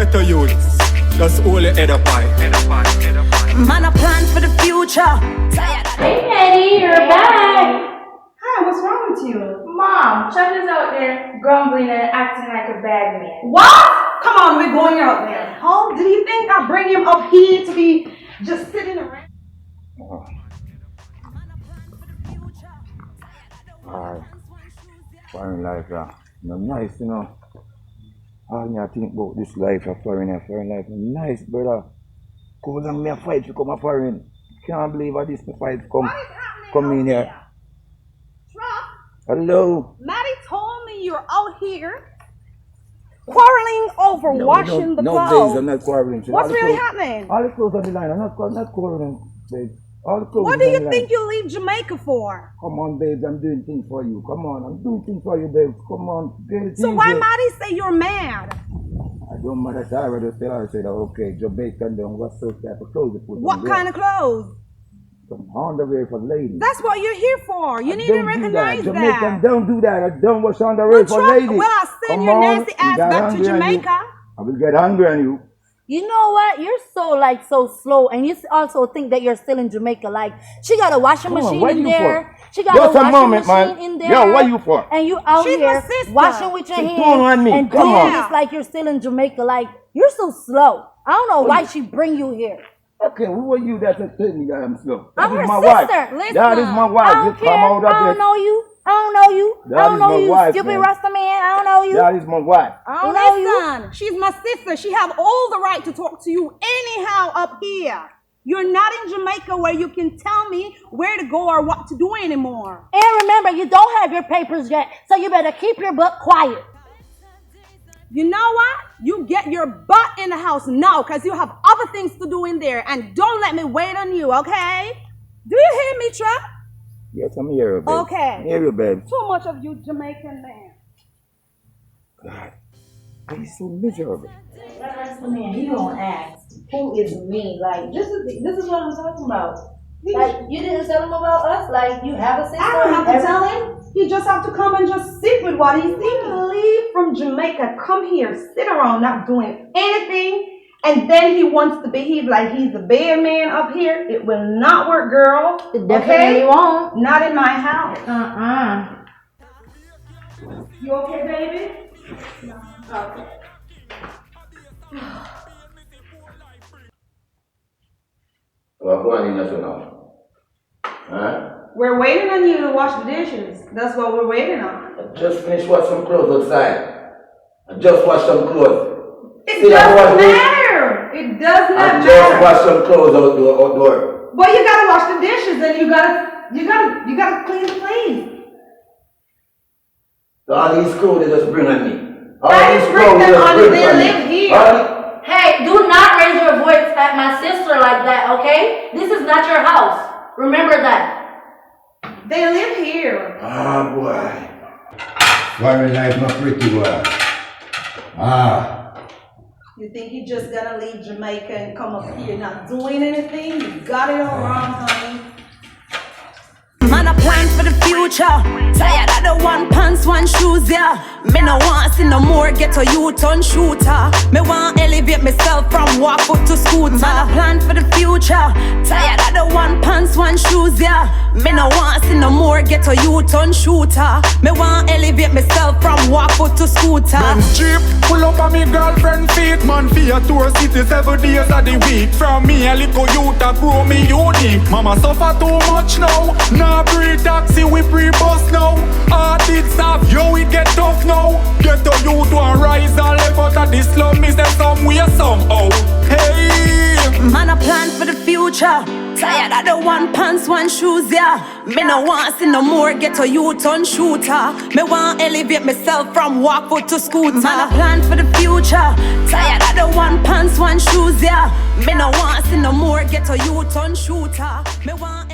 Get to youths, just hold your head up high. Man, I plan for the future. Hey, Eddie, you're back. Hi, what's wrong with you? Mom, Chuck is out there grumbling and acting like a bad man. What? Come on, we're going out there. How did you think I'd bring him up here to be just sitting around? Alright. Foreign life, no nice, you know. All me I think about this life of foreign life. Nice, brother. Go down me a fight to come a foreign. Can't believe how this fight come in here. Trump, Hello. Maddie told me you're out here quarreling over washing the clothes. No, babes, I'm not quarreling. What's really happening? All the clothes on the line. I'm not quarreling, babes. All the clothes What do on the you line. think you leave Jamaica for? Come on, babes, I'm doing things for you. Come on, I'm doing things for you, babes. Come on, get it So easy. why Maddie say you're mad? I don't matter. I already tell her, I said, okay, Jamaican, then what's those type of clothes you put What on kind of clothes? Some underwear for ladies. That's what you're here for. You need to recognize that. Jamaican, don't do that. I don't wash underwear for ladies. Well, I'll send Come your on, nasty ass you got back to hungry on you. Jamaica. I will get hungry on you. You know what? You're so slow, and you also think that you're still in Jamaica. Like, she got a washing machine in there. She got a washing machine in there. Yo, what you for? And you out She's my here sister. washing with your She's hands pulling on me. and Come doing on. this like you're still in Jamaica. Like, you're so slow. I don't know why she bring you here. Okay, who are you that tell me that I'm slow? That I'm is her my sister. wife. Listen. That is my I wife. don't You care. come out I of don't this. know you. I don't know you. That I don't is know my you, wife, stupid man. Rasta man. I don't know you. That is my wife. I don't know you. Listen, she's my sister. She have all the right to talk to you anyhow up here. You're not in Jamaica where you can tell me where to go or what to do anymore. And remember, you don't have your papers yet, so you better keep your butt quiet. You know what? You get your butt in the house now because you have other things to do in there, and don't let me wait on you, okay? Do you hear me, Trap? Yes, I'm here, babe. Okay. I'm here, babe. Too much of you Jamaican man. God, why you so miserable? That's the man. He gonna ask, who is me? Like, this is what I'm talking about. Like, you didn't tell him about us. Like, you have a sister. I don't have to tell him. He just have to come and just sit with what he's thinking. Leave from Jamaica, come here, sit around not doing anything, and then he wants to behave like he's the bad man up here. It will not work, girl. It definitely won't. Not in my house. You okay, baby? No. Okay. Well, go on in there now. Huh? We're waiting on you to wash the dishes. That's what we're waiting on. I just finished washing some clothes outside. I just washed some clothes. It doesn't matter. It does not I matter. just washed some clothes outdoor. But you gotta wash the dishes and you gotta clean the place. So all these clothes they just bring on me. That is bring them on you. They live here. Hey, do not raise your voice at my sister like that, okay? This is not your house. Remember that. They live here. Ah, boy. Foreign life not pretty, boy. Ah. You think you're just gonna leave Jamaica and come up here not doing anything? You got it all wrong, honey. Man, I plan for the future. Tired of the one pants, one shoes, yeah. Me no want see no more get a U-turn shooter. Me want elevate myself from walk foot to scooter. Man, I plan for the future. Tired of the one pants, one shoes, yeah. Me no want see no more get a U-turn shooter. Me want elevate myself from walk foot to scooter. Man, Jeep, pull up on me girlfriend feet. Man, for your tour city 7 days of the week. From me a little youth a grow me unique. Mama suffer too much now. Nah pre-taxi, we pre-bus now. Hard it soft, yo we get tough now. Get the youth to rise and live out of this slum. Me say somewhere somehow. Hey, Man, I plan for the future. Tired of the one pants, one shoes, yeah. Me no want see no more get a U-turn shooter. Me want elevate myself from walk foot to scooter. Man, I plan for the future. Tired of the one pants, one shoes, yeah. Me no want see no more get a U-turn shooter. Me want